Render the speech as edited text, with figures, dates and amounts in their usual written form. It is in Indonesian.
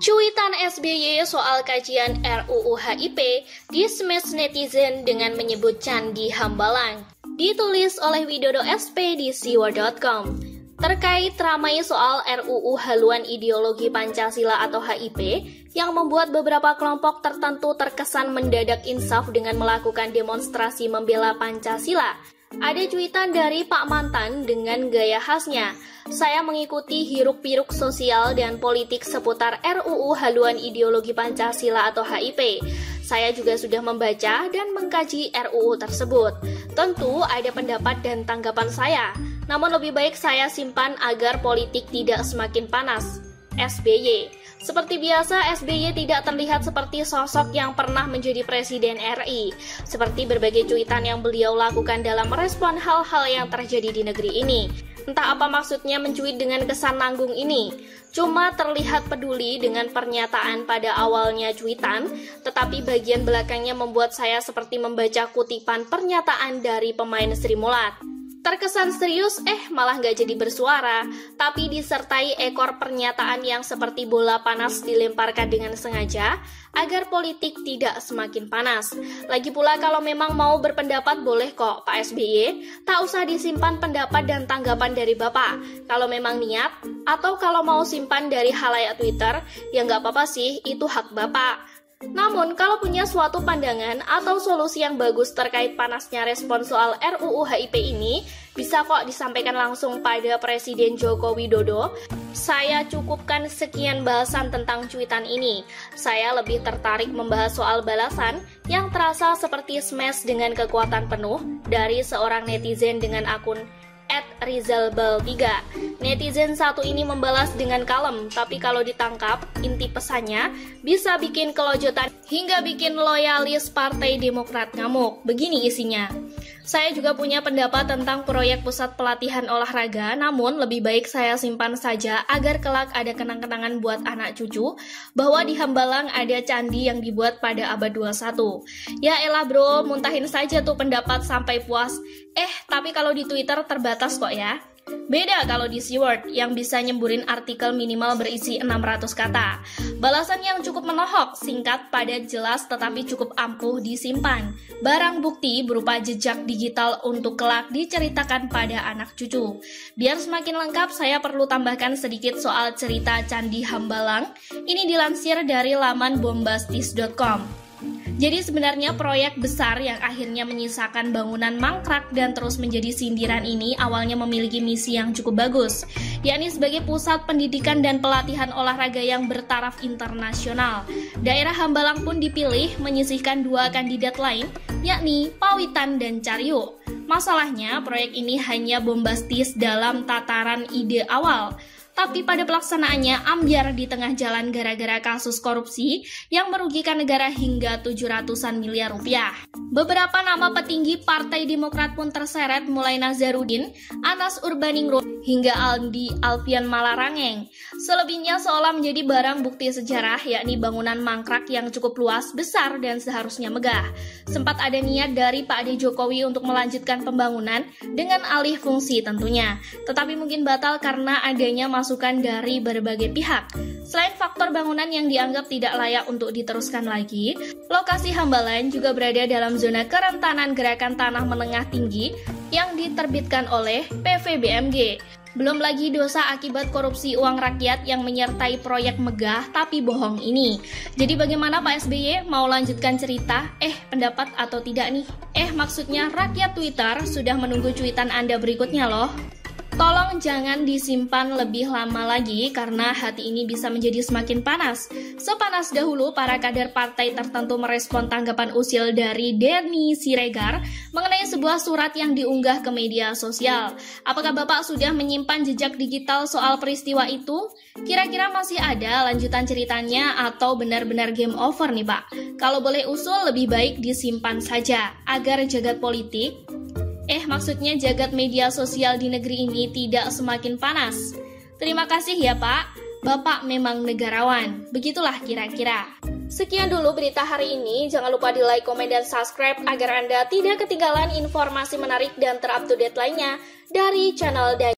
Cuitan SBY soal kajian RUU HIP di-smash netizen dengan menyebut Candi Hambalang. Ditulis oleh Widodo SP di siwa.com. Terkait ramai soal RUU haluan ideologi Pancasila atau HIP yang membuat beberapa kelompok tertentu terkesan mendadak insaf dengan melakukan demonstrasi membela Pancasila. Ada cuitan dari Pak Mantan dengan gaya khasnya. Saya mengikuti hiruk-pikuk sosial dan politik seputar RUU haluan ideologi Pancasila atau HIP. Saya juga sudah membaca dan mengkaji RUU tersebut. Tentu ada pendapat dan tanggapan saya, namun lebih baik saya simpan agar politik tidak semakin panas. SBY. Seperti biasa, SBY tidak terlihat seperti sosok yang pernah menjadi Presiden RI, seperti berbagai cuitan yang beliau lakukan dalam merespon hal-hal yang terjadi di negeri ini. Entah apa maksudnya mencuit dengan kesan nanggung ini. Cuma terlihat peduli dengan pernyataan pada awalnya cuitan, tetapi bagian belakangnya membuat saya seperti membaca kutipan pernyataan dari pemain Sri Mulat. Terkesan serius, malah nggak jadi bersuara, tapi disertai ekor pernyataan yang seperti bola panas dilemparkan dengan sengaja, agar politik tidak semakin panas. Lagi pula kalau memang mau berpendapat boleh kok Pak SBY, tak usah disimpan pendapat dan tanggapan dari Bapak. Kalau memang niat, atau kalau mau simpan dari khalayak Twitter, ya nggak apa-apa sih, itu hak Bapak. Namun, kalau punya suatu pandangan atau solusi yang bagus terkait panasnya respon soal RUU HIP ini, bisa kok disampaikan langsung pada Presiden Joko Widodo. Saya cukupkan sekian bahasan tentang cuitan ini. Saya lebih tertarik membahas soal balasan yang terasa seperti smash dengan kekuatan penuh dari seorang netizen dengan akun @rizalbal3. Netizen satu ini membalas dengan kalem, tapi kalau ditangkap, inti pesannya bisa bikin kelojotan hingga bikin loyalis Partai Demokrat ngamuk. Begini isinya. Saya juga punya pendapat tentang proyek pusat pelatihan olahraga, namun lebih baik saya simpan saja agar kelak ada kenang-kenangan buat anak cucu bahwa di Hambalang ada candi yang dibuat pada abad 21. Ya elah bro, muntahin saja tuh pendapat sampai puas. Tapi kalau di Twitter terbatas kok ya. Beda kalau di Seaword yang bisa nyemburin artikel minimal berisi 600 kata. Balasan yang cukup menohok, singkat, padat, jelas, tetapi cukup ampuh disimpan. Barang bukti berupa jejak digital untuk kelak diceritakan pada anak cucu. Biar semakin lengkap, saya perlu tambahkan sedikit soal cerita Candi Hambalang. Ini dilansir dari laman bombastis.com. Jadi sebenarnya proyek besar yang akhirnya menyisakan bangunan mangkrak dan terus menjadi sindiran ini awalnya memiliki misi yang cukup bagus, yakni sebagai pusat pendidikan dan pelatihan olahraga yang bertaraf internasional. Daerah Hambalang pun dipilih menyisihkan dua kandidat lain, yakni Pawitan dan Caryo. Masalahnya, proyek ini hanya bombastis dalam tataran ide awal. Tapi pada pelaksanaannya ambyar di tengah jalan gara-gara kasus korupsi yang merugikan negara hingga 700-an miliar rupiah. Beberapa nama petinggi Partai Demokrat pun terseret mulai Nazarudin, Anas Urbaningrum, hingga Aldi Alfian Malarangeng. Selebihnya seolah menjadi barang bukti sejarah, yakni bangunan mangkrak yang cukup luas, besar, dan seharusnya megah. Sempat ada niat dari Pak Ade Jokowi untuk melanjutkan pembangunan dengan alih fungsi tentunya, tetapi mungkin batal karena adanya masukan dari berbagai pihak. Selain faktor bangunan yang dianggap tidak layak untuk diteruskan lagi, lokasi Hambalang juga berada dalam zona kerentanan gerakan tanah menengah tinggi yang diterbitkan oleh PVBMG. Belum lagi dosa akibat korupsi uang rakyat yang menyertai proyek megah tapi bohong ini. Jadi bagaimana Pak SBY, mau lanjutkan cerita? Pendapat atau tidak nih? Maksudnya rakyat Twitter sudah menunggu cuitan Anda berikutnya loh. Tolong jangan disimpan lebih lama lagi karena hati ini bisa menjadi semakin panas. Sepanas dahulu para kader partai tertentu merespon tanggapan usil dari Denny Siregar mengenai sebuah surat yang diunggah ke media sosial. Apakah Bapak sudah menyimpan jejak digital soal peristiwa itu? Kira-kira masih ada lanjutan ceritanya atau benar-benar game over nih Pak? Kalau boleh usul lebih baik disimpan saja agar jagat politik maksudnya jagat media sosial di negeri ini tidak semakin panas. Terima kasih ya Pak, Bapak memang negarawan. Begitulah kira-kira. Sekian dulu berita hari ini, jangan lupa di like, komen, dan subscribe agar Anda tidak ketinggalan informasi menarik dan terupdate lainnya dari channel